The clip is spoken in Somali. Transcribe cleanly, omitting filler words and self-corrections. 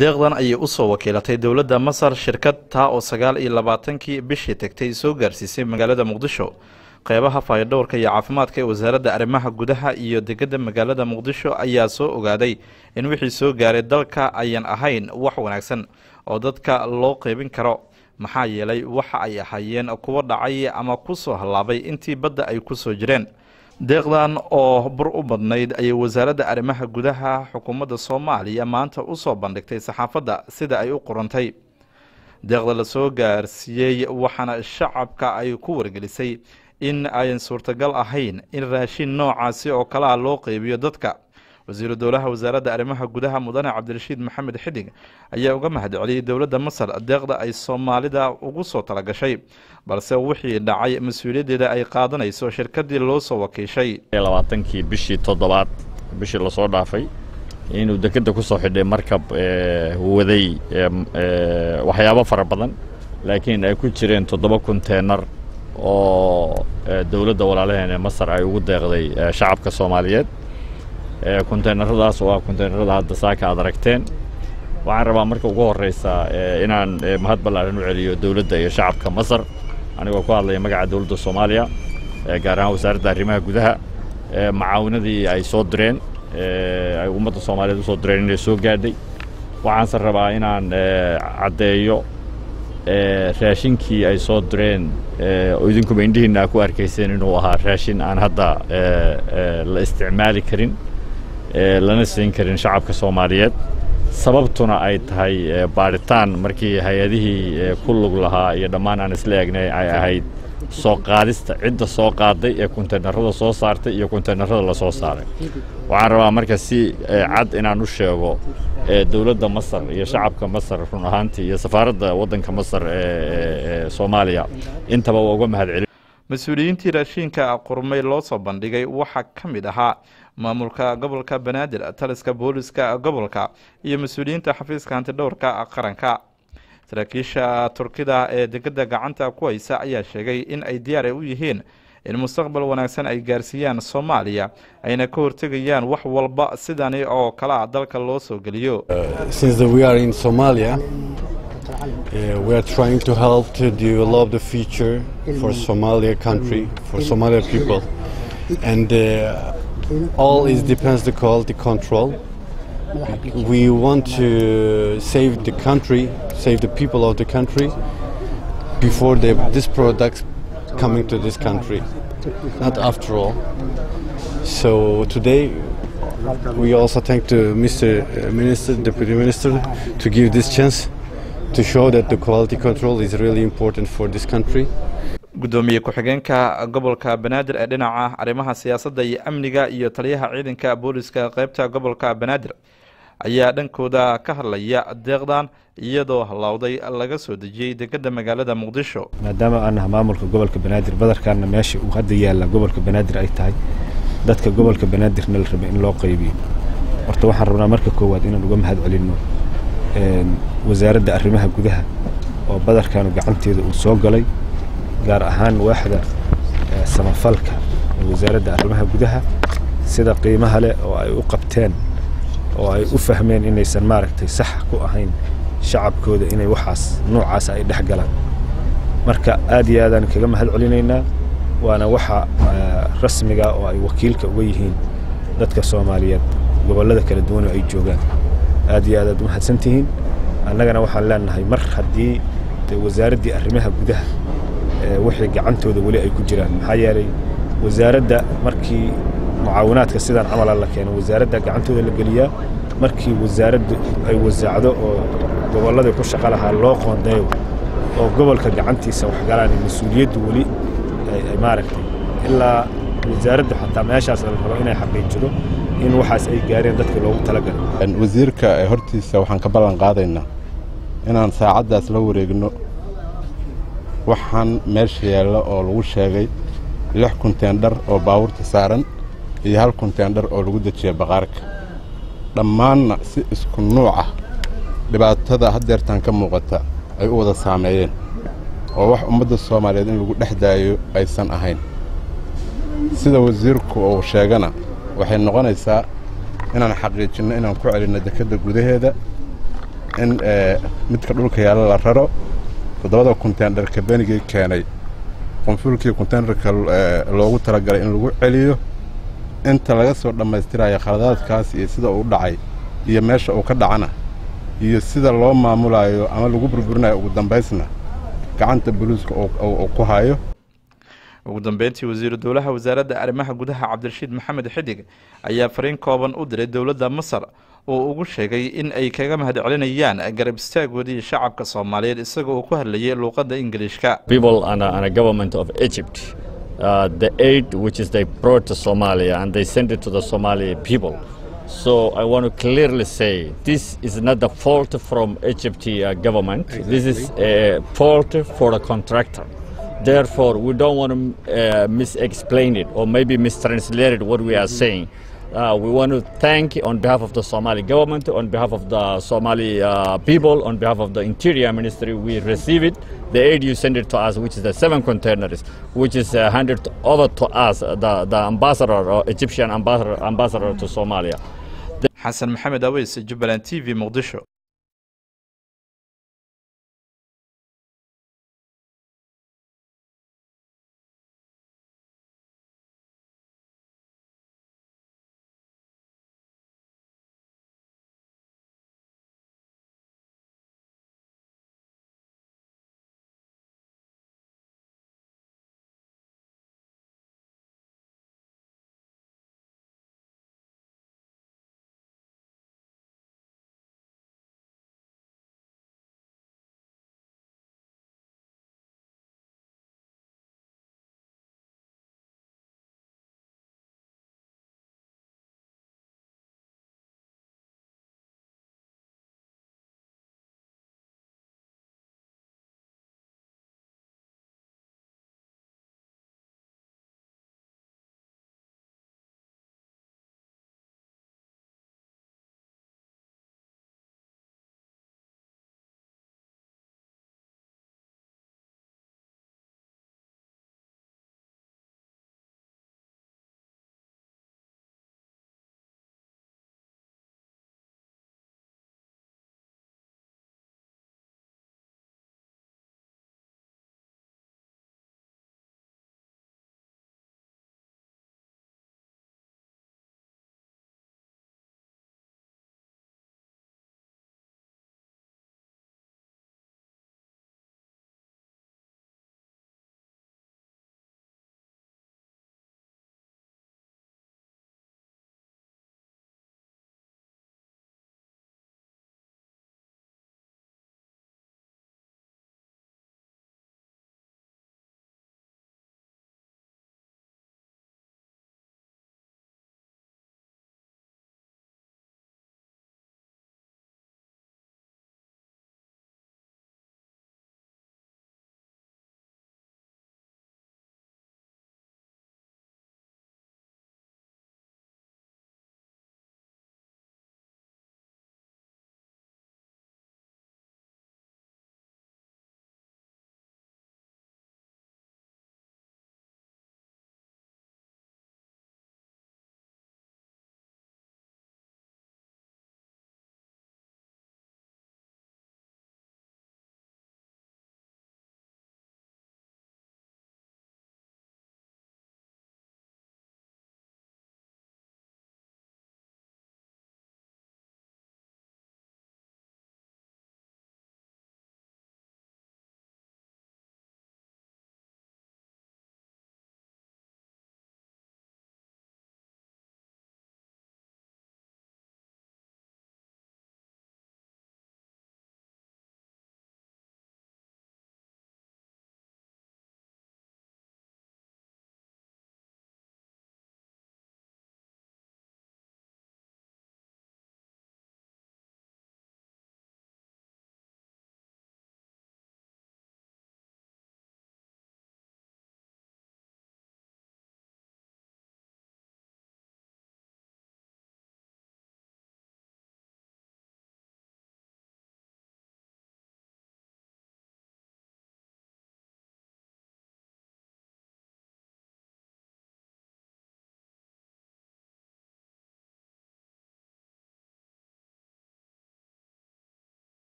deeqdan ayay u soo wakiilatay dowladda Masar shirkad taa oo 29 bishii tagtay soo gaarsiisay magaalada Muqdisho qeybaha fayadhowrka iyo caafimaadka ee wasaaradda arrimaha gudaha iyo degada magaalada Muqdisho ayaa soo ogaaday in wixii soo gaaray dalka ayaan ahayn wax wanaagsan oo dadka loo qaybin karo maxaa yeelay waxa ay ahaayeen kuwa dhacay ama ku soo halaabay intii badda ay ku soo jireen deeqdan oo bur u badnayd ay wasaaradda arrimaha gudaha xukuumadda Soomaaliya maanta u soo bandhigtay saxaafadda sida ay u qorantay deeqda la soo gaarsiiyay waxana shacabka ay ku wargelisay in ay suurtagal ahayn in raashin noocaasi oo kala loo qaybiyo dadka wasiir dowlaha wasaaradda arrimaha gudaha mudane Cabdirashiid Maxamed Xidig ayaa uga mahadceliyay dowladda Masar deeqda ay Soomaalida ugu soo talagashay balse wixii dhacay mas'uuliyadeeda ay qaadanayso shirkadii loo soo wakiishay 20kii bishii 7 bishii la soo dhaafay inuu dekada ku soo xidhay markab waday waxyaabo fara badan laakiin ay ku jireen 7 konteenar oo dowladda walaalaheena Masar ay ugu deeqday shacabka Soomaaliyeed konteenaradaas oo konteenarada hadda saaka aad aragteen waxaan rabaa marka ugu horeysa inaan mahad ballaaran u celiyo dowladda iyo shacabka Masar anigoo ku hadlaya magaca dowladda Soomaaliya gaar ahaan wasaaradda arrimaha gudaha macaawinadii ay soo direen ay ummadda Soomaaliyeed u soo direen inay soo gaadhay waxaan rabaa inaan cadeeyo raashinkii ay soo direen oo idinku indhihiina ku arkayseen inuu ahaa raashin aan hadda la isticmaali karin lana siin karin shacabka Soomaaliyeed sababtuna ay tahay baaritaan markii hay'adihii ku lug lahaa iyo dhammaan aan isla eegnay ay ahayd soo qaadista cidda soo qaaday ee konteenarada soo saartay iyo konteenarada la soo saaray waxaan rabaa marka si cad inaan u sheego dowladda Masar iyo shacabka Masar run ahaantii iyo safaaradda waddanka Masar ee Soomaaliya intaba uga mahadcelin mas'uuliyiintii raashinka qormay loo soo bandhigay waxa kamid ahaa maamulka gobolka Banaadir taliska booliska gobolka iyo mas'uuliyiinta xafiiska hantidhowrka qaranka saraakiisha Turkida ee degada gacanta ku haysa ayaa sheegay in ay diyaar u yihiin in mustaqbal wanaagsan ay gaarsiiyaan Soomaaliya ayna ka hortagayaan wax walba sidani oo kala dalka loo soo galiyo since we are in Somalia we are trying to help to develop the future for Somalia country, for Somalia people, and all is depends the quality control. We want to save the country, save the people of the country before this product coming to this country, not after all. So today we also thank to Mr. Minister, Deputy Minister, to give this chance to show that the quality control is really important for this country. gudoomiye ku-xigeenka gobolka Banaadir ee dhinaca arrimaha siyaasadda iyo amniga iyo taliyaha ciidanka booliska qaybta gobolka Banaadir ayaa dhankooda ka hadlaya deeqdan iyadoo halawday laga soo dejiyay degada magaalada Muqdisho maadaama aan maamulka gobolka Banaadir badarkaana meeshii uu hadda yaala gobolka Banaadir ay tahay dadka gobolka Banaadirna la rabay in loo qaybiyo horta waxaan rabnaa marka koowaad inaan uga mahadcelino wasaaradda arrimaha gudaha oo badarkan gacanteeda uu soo galay gaar ahaan waaxda samafalka wasaaradda arrimaha gudaha sida qiimaha leh oo ay u qabteen oo ay u fahmeen inaysan maaragtay sax ku ahayn shacabkooda inay waxaas noocaas ay dhex galaan marka aad iyo aad aan kaga mahadcelinaynaa waana waxa rasmiga oo ay wakiilka uga yihiin dadka Soomaaliyeed gobolada kala duwan ay joogaan aad iyo aad u mahadsantihiin annagana waxaan leenahay mar haddii wasaaradda arrimaha gudaha wixii gacantooda wali ay ku jiraan maxaa yeelay wasaaradda markii mucaawinaadka sidaan camal la keenay wasaaradda gacantooda la galiyaa markii wasaaraddu ay wasaacdo oo gobolada ku shaqo lahaa loo qoondeeyo oo gobolka gacantiisa wax galaan mas'uuliyaddu wali ay maaragtay ilaa wasaaraddu xataa meeshaas la rabo inay xaqiijiso in waxaas ay gaareen dadka loogu talagalay wasiirka hortiisa waxaan ka ballan qaadaynaa inaan saacadaas la wareegno waxaan meesha yaala oo lagu sheegay 6 konteendar oo baabuurta saaran iyo 1 konteendar oo lagu dajiyay baqaarka dhammaanna si isku nooc ah dhibaatada haddeertan ka muuqata ay u wada saameeyeen oo wax ummadda Soomaaliyeed in lagu dhaxdaayo aysan ahayn sida wasiirku uu sheegana waxay noqonaysaa inaan xaqiijino inaan ku celino dekada gudaheeda in midka dhulka yaalla la raro 7 container kabaniga keenay qonfulkii containerka loogu talagalay in lagu celiyo inta laga soo dhameystirayo khaladaadkaas iyo sida uu dhacay iyo meesha uu ka dhacana iyo sida loo maamulayo ama lagu burburinayo ugu dambeysna gacanta booliiska oo ku hayo ugu dambeyntii wasiir dowlaha wasaaradda arrimaha gudaha Cabdirashiid Maxamed Xidig ayaa fariin kooban u diray dowladda Masar oo ugu sheegay in ay kaga mahadcelinayaan garab istaagooda shacabka Soomaaliyeed isagoo ku hadlayay luqadda Ingiriiska. People and a government of Egypt, the aid which is they brought to Somalia and they sent it to the Somali people. So I want to clearly say this is not the fault from Egypt government. This is a fault for the contractor. Therefore, we don't want to mis-explain it or maybe mistranslate what we are saying. We want to thank on behalf of the Somali government, on behalf of the Somali people, on behalf of the Interior Ministry. We receive it. The aid you send it to us, which is the 7 containers, which is handed over to us, the ambassador, or Egyptian ambassador to Somalia. Hassan Mohamed Awais, Jubaland TV, Mogadishu.